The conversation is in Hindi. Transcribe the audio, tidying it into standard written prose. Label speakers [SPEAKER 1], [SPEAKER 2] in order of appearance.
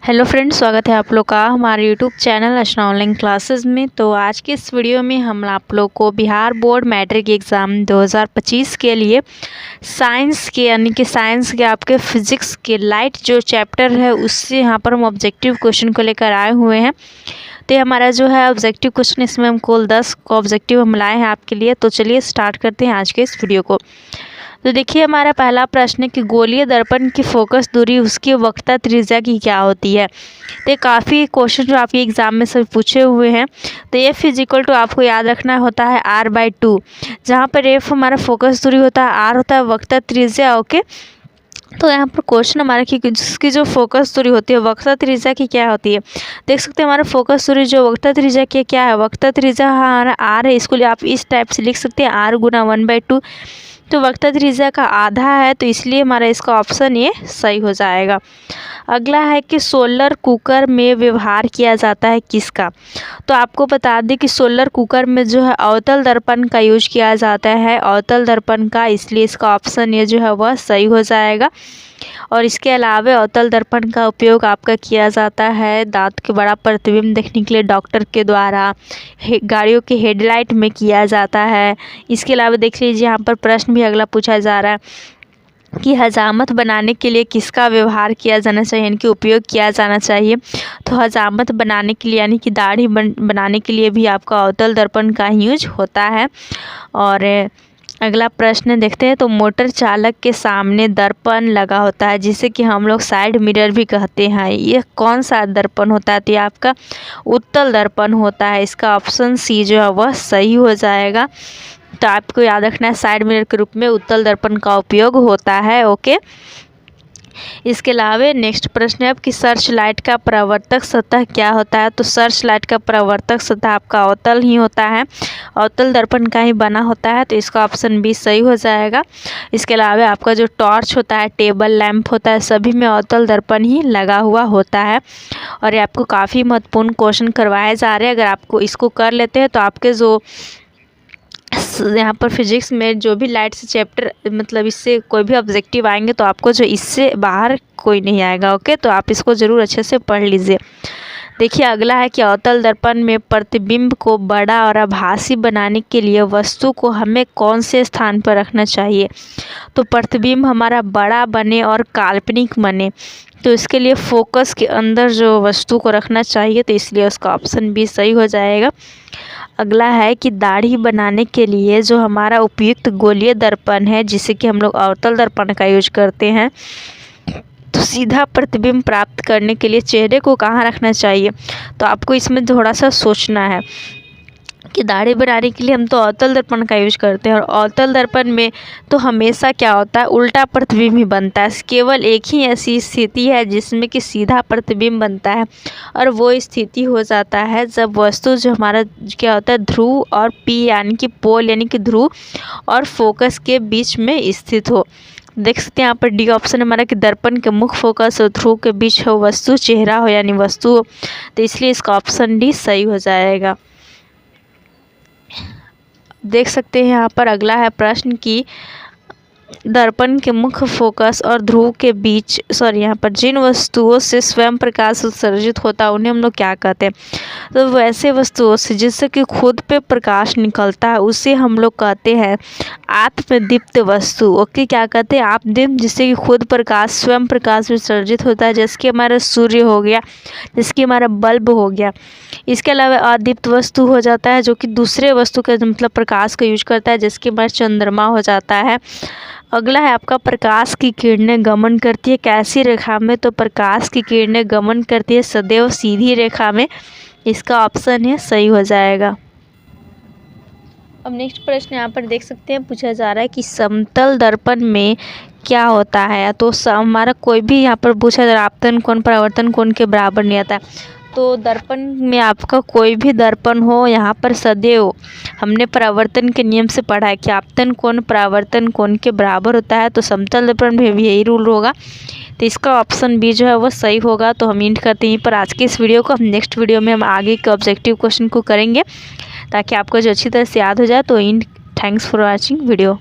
[SPEAKER 1] हेलो फ्रेंड्स, स्वागत है आप लोग का हमारे यूट्यूब चैनल अर्चना ऑनलाइन क्लासेस में। तो आज के इस वीडियो में हम आप लोग को बिहार बोर्ड मैट्रिक एग्ज़ाम 2025 के लिए साइंस के यानी कि साइंस के आपके फिज़िक्स के लाइट जो चैप्टर है उससे यहाँ पर हम ऑब्जेक्टिव क्वेश्चन को लेकर आए हुए हैं। तो ये हमारा जो है ऑब्जेक्टिव क्वेश्चन, इसमें हम कुल 10 ऑब्जेक्टिव हम लाए हैं आपके लिए। तो चलिए स्टार्ट करते हैं आज के इस वीडियो को। तो देखिए, हमारा पहला प्रश्न है कि गोलीय दर्पण की फोकस दूरी उसकी वक्रता त्रिज्या की क्या होती है। तो ये काफ़ी क्वेश्चन जो आपके एग्जाम में सब पूछे हुए हैं। तो एफ इज इक्वल टू आपको याद रखना होता है r/2, जहाँ पर एफ हमारा फोकस दूरी होता है, आर होता है वक्रता त्रिज्या। ओके, तो यहाँ पर क्वेश्चन हमारा कि जिसकी जो फोकस दूरी होती है वक्रता त्रिज्या की क्या होती है। देख सकते हैं हमारा फोकस दूरी जो वक्रता त्रिज्या की क्या है, वक्रता त्रिज्या हमारा आर है। इसको आप इस टाइप से लिख सकते हैं r गुना 1/2। तो वक्रता त्रिज्या का आधा है, तो इसलिए हमारा इसका ऑप्शन ये सही हो जाएगा। अगला है कि सोलर कुकर में व्यवहार किया जाता है किसका। तो आपको बता दें कि सोलर कुकर में जो है अवतल दर्पण का यूज किया जाता है, अवतल दर्पण का, इसलिए इसका ऑप्शन ये जो है वह सही हो जाएगा। और इसके अलावा अवतल दर्पण का उपयोग आपका किया जाता है दांत के बड़ा प्रतिबिंब देखने के लिए डॉक्टर के द्वारा, गाड़ियों के हेडलाइट में किया जाता है। इसके अलावा देख लीजिए यहाँ पर प्रश्न भी अगला पूछा जा रहा है कि हजामत बनाने के लिए किसका व्यवहार किया जाना चाहिए, यानी कि उपयोग किया जाना चाहिए। तो हजामत बनाने के लिए यानी कि दाढ़ी बनाने के लिए भी आपका अवतल दर्पण का यूज होता है। और अगला प्रश्न देखते हैं। तो मोटर चालक के सामने दर्पण लगा होता है जिसे कि हम लोग साइड मिरर भी कहते हैं। ये कौन सा दर्पण होता है, तो ये आपका उत्तल दर्पण होता है। इसका ऑप्शन सी जो है वह सही हो जाएगा। तो आपको याद रखना है साइड मिरर के रूप में उत्तल दर्पण का उपयोग होता है। ओके, इसके अलावा नेक्स्ट प्रश्न है कि सर्च लाइट का परावर्तक सतह क्या होता है। तो सर्च लाइट का परावर्तक सतह आपका अवतल ही होता है, अवतल दर्पण का ही बना होता है। तो इसका ऑप्शन बी सही हो जाएगा। इसके अलावा आपका जो टॉर्च होता है, टेबल लैंप होता है, सभी में अवतल दर्पण ही लगा हुआ होता है। और ये आपको काफ़ी महत्वपूर्ण क्वेश्चन करवाए जा रहे हैं। अगर आपको इसको कर लेते हैं तो आपके जो यहाँ पर फिजिक्स में जो भी लाइट से चैप्टर मतलब इससे कोई भी ऑब्जेक्टिव आएंगे तो आपको जो इससे बाहर कोई नहीं आएगा। ओके, तो आप इसको ज़रूर अच्छे से पढ़ लीजिए। देखिए, अगला है कि अवतल दर्पण में प्रतिबिंब को बड़ा और आभासी बनाने के लिए वस्तु को हमें कौन से स्थान पर रखना चाहिए। तो प्रतिबिंब हमारा बड़ा बने और काल्पनिक बने, तो इसके लिए फोकस के अंदर जो वस्तु को रखना चाहिए, तो इसलिए उसका ऑप्शन बी सही हो जाएगा। अगला है कि दाढ़ी बनाने के लिए जो हमारा उपयुक्त गोलीय दर्पण है जिसे कि हम लोग अवतल दर्पण का यूज करते हैं, तो सीधा प्रतिबिंब प्राप्त करने के लिए चेहरे को कहाँ रखना चाहिए। तो आपको इसमें थोड़ा सा सोचना है कि दाढ़ी बनाने के लिए हम तो अवतल दर्पण का यूज करते हैं, और अवतल दर्पण में तो हमेशा क्या होता है, उल्टा प्रतिबिंब ही बनता है। केवल एक ही ऐसी स्थिति है जिसमें कि सीधा प्रतिबिंब बनता है, और वो स्थिति हो जाता है जब वस्तु जो हमारा क्या होता है ध्रुव और पी यानी कि पोल यानी कि ध्रुव और फोकस के बीच में स्थित हो। देख सकते हैं यहाँ पर डी ऑप्शन हमारा कि दर्पण के मुख्य फोकस और ध्रुव के बीच हो वस्तु, चेहरा हो यानी वस्तु हो। तो इसलिए इसका ऑप्शन डी सही हो जाएगा। देख सकते हैं यहाँ पर अगला है प्रश्न की दर्पण के मुख्य फोकस और ध्रुव के बीच यहाँ पर जिन वस्तुओं से स्वयं प्रकाश उत्सर्जित होता है उन्हें हम लोग क्या कहते हैं। तो वैसे वस्तुओं से जिससे कि खुद पे प्रकाश निकलता है उसे हम लोग कहते हैं आत्मदीप्त वस्तु। ओके, क्या कहते हैं, आत्मदीप्त, जिससे कि खुद प्रकाश स्वयं प्रकाश उत्सर्जित होता है, जैसे कि हमारा सूर्य हो गया, जैसे कि हमारा बल्ब हो गया। इसके अलावा अदीप्त वस्तु हो जाता है जो कि दूसरे वस्तु के मतलब प्रकाश का यूज करता है, जैसे कि हमारा चंद्रमा हो जाता है। अगला है आपका प्रकाश की किरणें गमन करती है कैसी रेखा में। तो प्रकाश की किरणें गमन करती है सदैव सीधी रेखा में। इसका ऑप्शन है सही हो जाएगा। अब नेक्स्ट प्रश्न यहाँ पर देख सकते हैं पूछा जा रहा है कि समतल दर्पण में क्या होता है। तो हमारा कोई भी यहाँ पर पूछा जा रहा है आपतन कोण परावर्तन कोण के बराबर नहीं आता है। तो दर्पण में आपका कोई भी दर्पण हो, यहाँ पर सदैव हमने परावर्तन के नियम से पढ़ा है कि आपतन कोण परावर्तन कोण के बराबर होता है। तो समतल दर्पण में भी यही रूल होगा। तो इसका ऑप्शन बी जो है वो सही होगा। तो हम एंड करते हैं पर आज के इस वीडियो को। हम नेक्स्ट वीडियो में हम आगे के ऑब्जेक्टिव क्वेश्चन को करेंगे ताकि आपको जो अच्छी तरह से याद हो जाए। तो and, thanks for watching video.